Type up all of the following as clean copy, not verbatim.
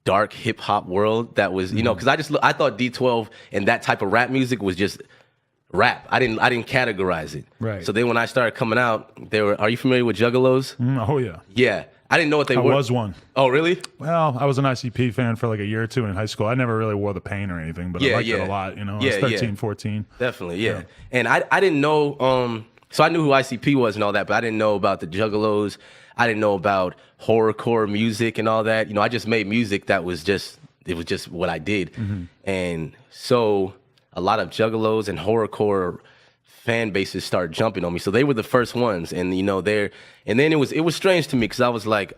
dark hip hop world that was, you know, because I thought D12 and that type of rap music was just rap. I didn't categorize it. Right. So then when I started coming out, are you familiar with Juggalos? Oh yeah. Yeah. I didn't know what they were. I was one. Oh, really? Well, I was an ICP fan for like a year or two in high school. I never really wore the paint or anything, but I liked it a lot. You know, I was 13, 14. Definitely, yeah. And I didn't know, so I knew who ICP was and all that, but I didn't know about the Juggalos. I didn't know about horrorcore music and all that. You know, I just made music that was just, it was just what I did. And so a lot of Juggalos and horrorcore fan bases started jumping on me. So they were the first ones. And, you know, and then it was strange to me because I was like,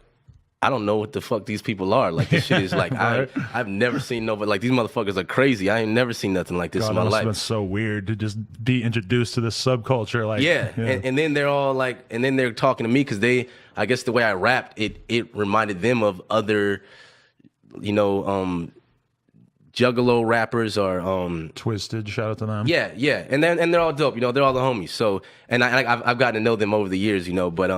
I don't know what the fuck these people are. Like, this shit is like, right. I've never seen nobody, like, these motherfuckers are crazy. I ain't never seen nothing like this in my life. That must have been so weird to just be introduced to this subculture. Like, yeah. And then they're all like, and then they're talking to me because I guess the way I rapped, it reminded them of other, you know, Juggalo rappers or Twisted, shout out to them. Yeah, yeah. And they're all dope, you know, they're all the homies. So, and I've gotten to know them over the years, you know, but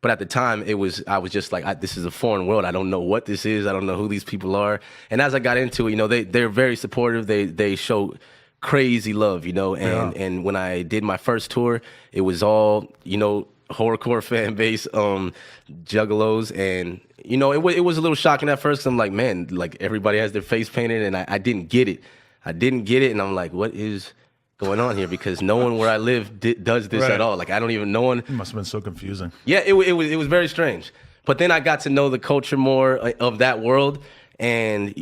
at the time I was just like, this is a foreign world. I don't know what this is. I don't know who these people are. And as I got into it, you know, they're very supportive. They show crazy love, you know, and when I did my first tour, it was all, you know, horrorcore fan base, Juggalos, and you know, it was a little shocking at first. 'Cause I'm like, man, like everybody has their face painted, and I didn't get it. And I'm like, what is going on here? Because no one where I live does this at all. Like, I don't even know one. It must have been so confusing. Yeah, it was very strange. But then I got to know the culture more of that world, and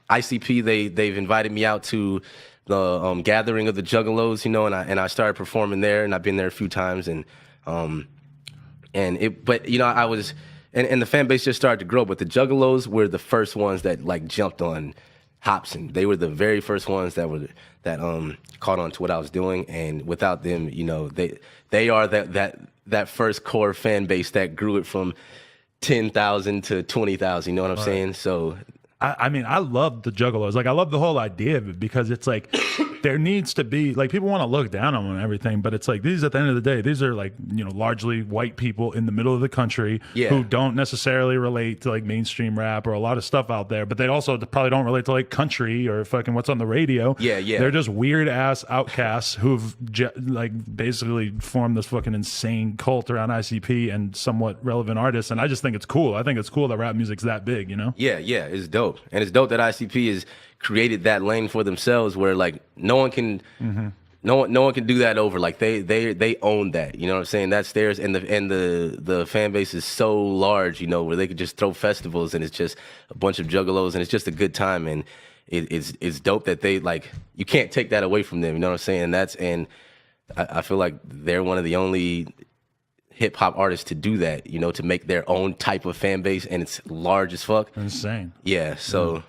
ICP they've invited me out to the gathering of the Juggalos, you know, and I started performing there, and I've been there a few times, but you know, I was, and the fan base just started to grow. But the Juggalos were the first ones that like jumped on Hopsin. They were the very first ones that caught on to what I was doing, and without them, you know, they are that first core fan base that grew it from 10,000 to 20,000. You know what I'm saying? So. I mean, I love the Juggalos. Like, I love the whole idea of it because it's like there needs to be, like, people want to look down on them and everything, but it's like these, at the end of the day, these are like, you know, largely white people in the middle of the country who don't necessarily relate to like mainstream rap or a lot of stuff out there, but they also probably don't relate to like country or fucking what's on the radio. Yeah. They're just weird ass outcasts who've like basically formed this fucking insane cult around ICP and somewhat relevant artists. And I just think it's cool. I think it's cool that rap music's that big, you know? Yeah, it's dope. And it's dope that ICP has created that lane for themselves where like no one can no one can do that over. Like they own that. You know what I'm saying? That's theirs, and the fan base is so large, you know, where they could just throw festivals and it's just a bunch of Juggalos and it's just a good time, and it's dope that they, like, you can't take that away from them, you know what I'm saying? And I feel like they're one of the only hip hop artists to do that, you know, to make their own type of fan base, and it's large as fuck. Insane. Yeah, so